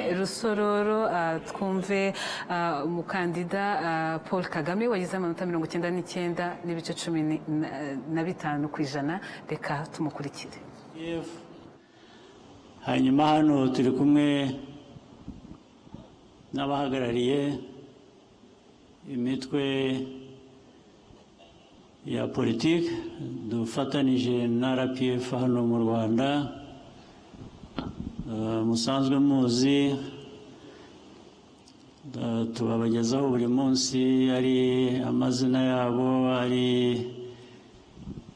Rusororo twumve umukandida Paul Kagame wagize amanota 99.5%. Reka tumukurikire. Hanyuma hano turi kumwe n'abahagarariye imitwe ya politiki dufatanije na RPF hano mu Rwanda. Musanzwe muzi tubabagezaho buri munsi ari amazina yabo, ari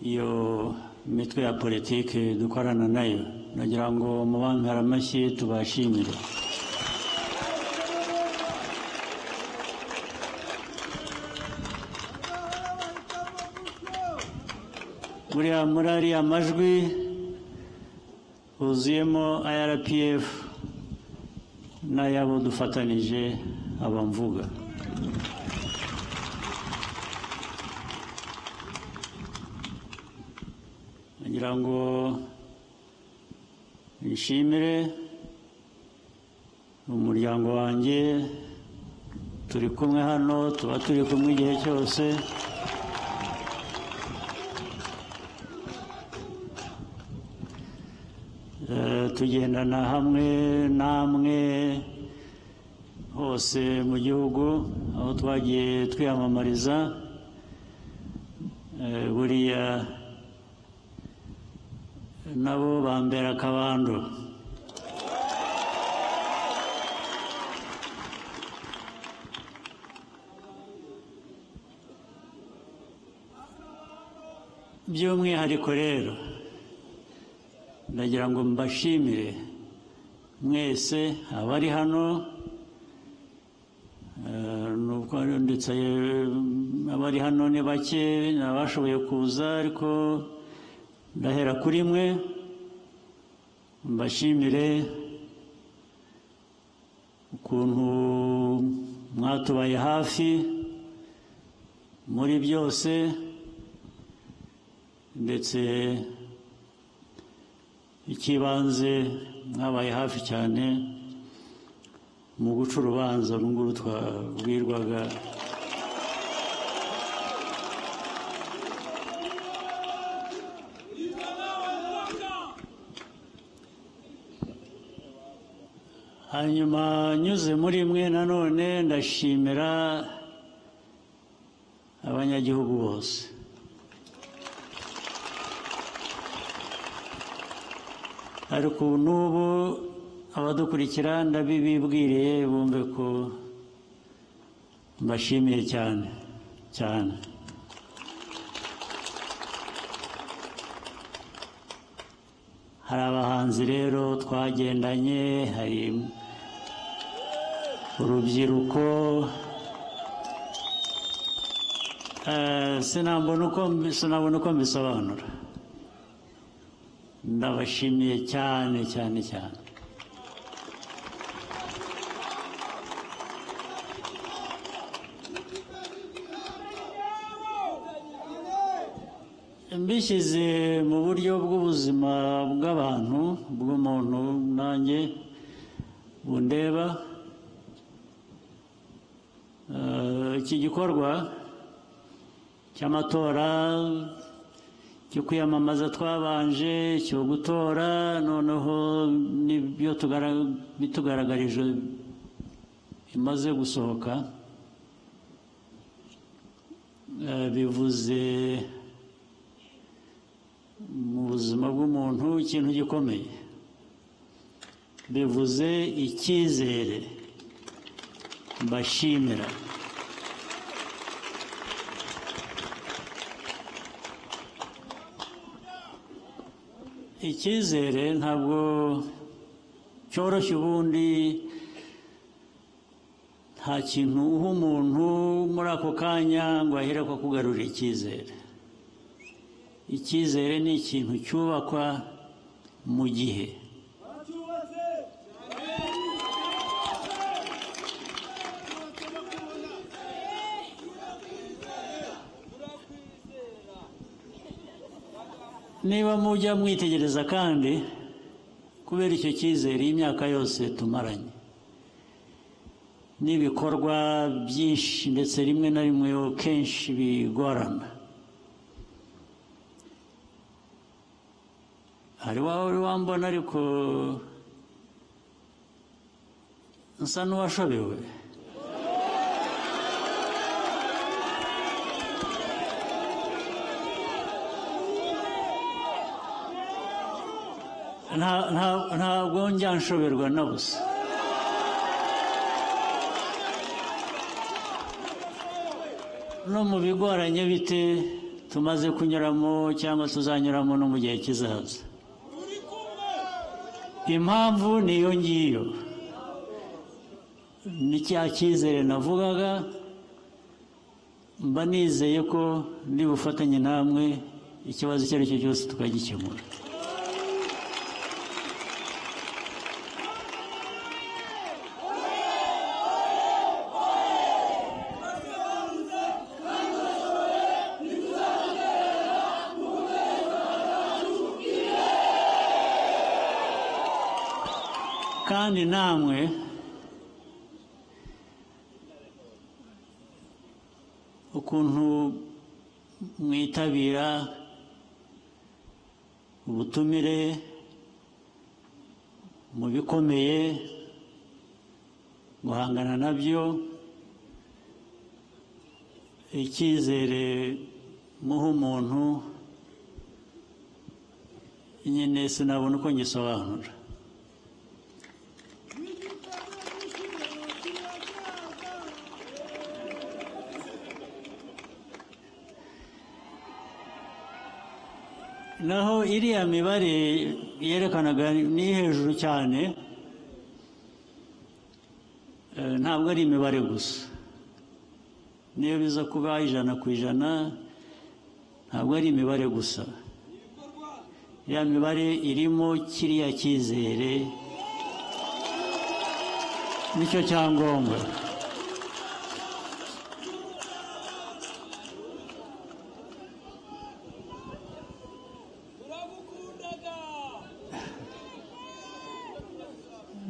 iyo mitwe ya politiki dukorana nayo. Nagira ngo mubampere amashyi tubashimire. Muri ariya majwi huzuyemo RPF n'ayabo dufatanije abamvuga. Nagira ngo nishimire umuryango wanjye, turi kumwe hano, tuba turi kumwe igihe cyose. Tugendana hamwe namwe hose mu gihugu aho twagiye twiyamamariza. Buriya nabo bambera akabando. By'umwihariko rero ndagira ngo mbashimire mwese abari hano, ndetse abari hano ni bake nabashoboye kuza, ariko ndahera kuri mwe mbashimire ukuntu mwatubaye hafi muri byose, ndetse ikibanze mwabaye hafi cyane mu guca urubanza runguru twabwirwaga. Hanyuma nyuze muri mwe nanone ndashimira abanyagihugu bose. Ariko n'ubu abadukurikira ndabibibwiriye bumve ko mbashimiye cyane cyane. Hari abahanzi rero twagendanye, hari urubyiruko, sinabona uko mbisobanura. Ndabashimiye cyane cyane cyane. Mbishyize mu buryo bw'ubuzima bw'abantu, bw'umuntu nanjye bundeba, iki gikorwa cy'amatora, cyo kwiyamamaza twabanje, cyo gutora, noneho n'ibyo bitugaragarije bimaze gusohoka, bivuze mu buzima bw'umuntu ikintu gikomeye. Bivuze icyizere mbashimira. Icyizere ntabwo cyoroshye, ubundi nta kintu uha umuntu muri ako kanya ngo ahere ko kugarurira icyizere. Icyizere ni ikintu cyubakwa mu gihe. Niba mujya mwitegereza kandi kubera icyo cyizere imyaka yose tumaranye, n'ibikorwa byinshi ndetse rimwe na rimwe kenshi bigorana. hari wari wambona ariko nsa n'uwashobewe. ntabwo njya nshoberwa na busa. no mu bigoranye bite tumaze kunyuramo cyangwa tuzanyuramo no mu gihe kizaza, impamvu niyo ngiyo, ni cya cyizere navugaga. mba nizeye ko nibufatanye namwe ikibazo icyo ari cyo cyose tukagikemura. kandi namwe ukuntu mwitabira ubutumire mu bikomeye guhangana nabyo, icyizere muha umuntu nyine sinabona uko ngisobanura. naho iriya mibare yerekanaga ni hejuru cyane, ntabwo ari imibare gusa. niyo biza kuba 100%, ntabwo ari imibare gusa. iriya mibare irimo kiriya cyizere, nicyo cyangombwa.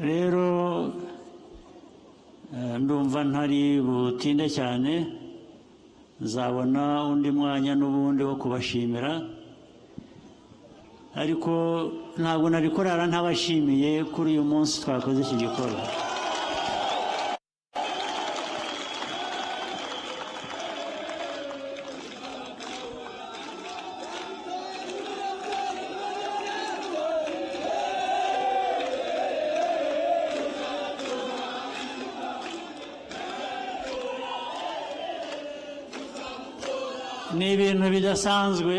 rero ndumva ntari butinde cyane, nzabona undi mwanya n'ubundi wo kubashimira, ariko ntabwo nari kurara ntabashimiye kuri uyu munsi twakoze iki gikorwa. ni ibintu bidasanzwe.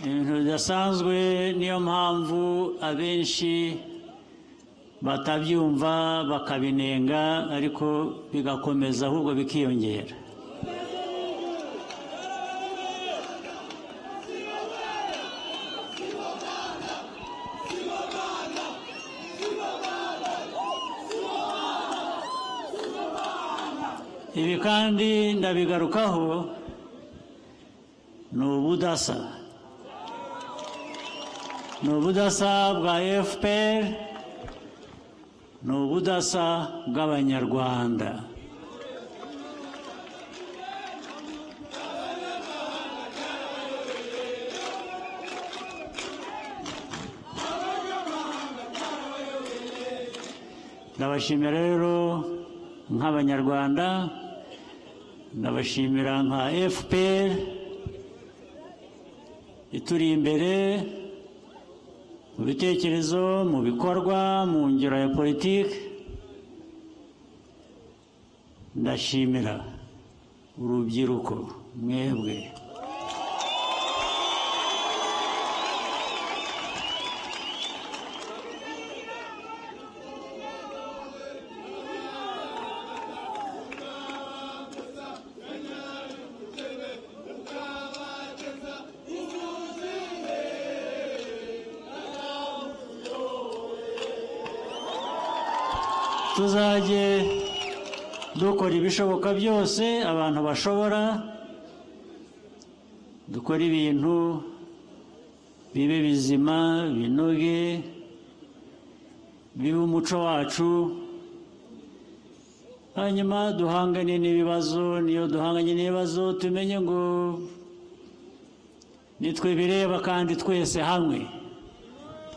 ibintu bidasanzwe, niyo mpamvu abenshi batabyumva bakabinenga, ariko bigakomeza ahubwo bikiyongera. ibi kandi ndabigarukaho, ni ubudasa, ni ubudasa bwa FPR, ni ubudasa bw'Abanyarwanda. ndabashimira rero nk'Abanyarwanda, ndabashimira nka FPR ituri imbere mu bitekerezo, mu bikorwa, mu ngiro ya politiki. ndashimira urubyiruko mwebwe, tuzajye dukora ibishoboka byose abantu bashobora, dukora ibintu bibe bizima binoge bibe umuco wacu hanyuma duhangane n'ibibazo niyo duhanganye n'ibibazo tumenye ngo nitwe bireba kandi twese hamwe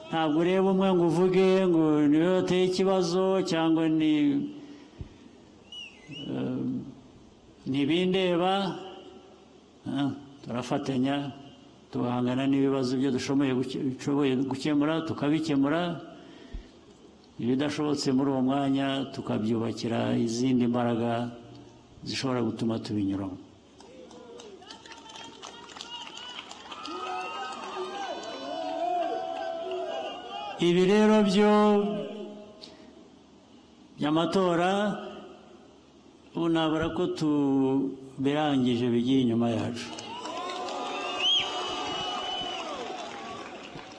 ntabwo ureba umwe ngo uvuge ngo niwe wateye ikibazo cyangwa ntibindeba turafatanya tugahangana n'ibibazo byo dushoboye gukemura tukabikemura ibidashobotse muri uwo mwanya tukabyubakira izindi mbaraga zishobora gutuma tubinyuramo ibi rero byo by'amatora ubu nabura ko tubirangije bigiye inyuma yacu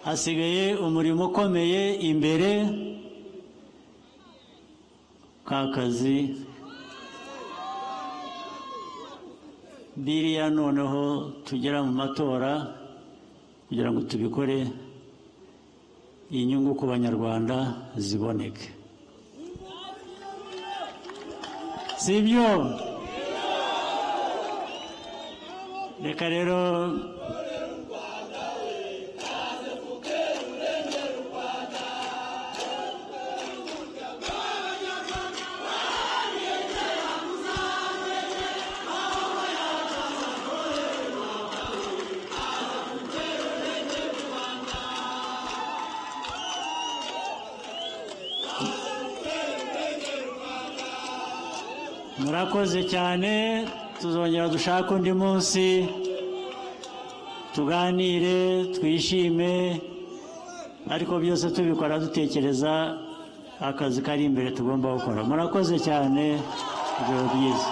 hasigaye umurimo ukomeye imbere ka kazi biriya noneho tugera mu matora kugira ngo tubikore inyungu ku banyarwanda ziboneke si byo reka rero murakoze cyane tuzongera dushaka undi munsi tuganire twishime ariko byose tubikora dutekereza akazi kari imbere tugomba gukora murakoze cyane ijoro ryiza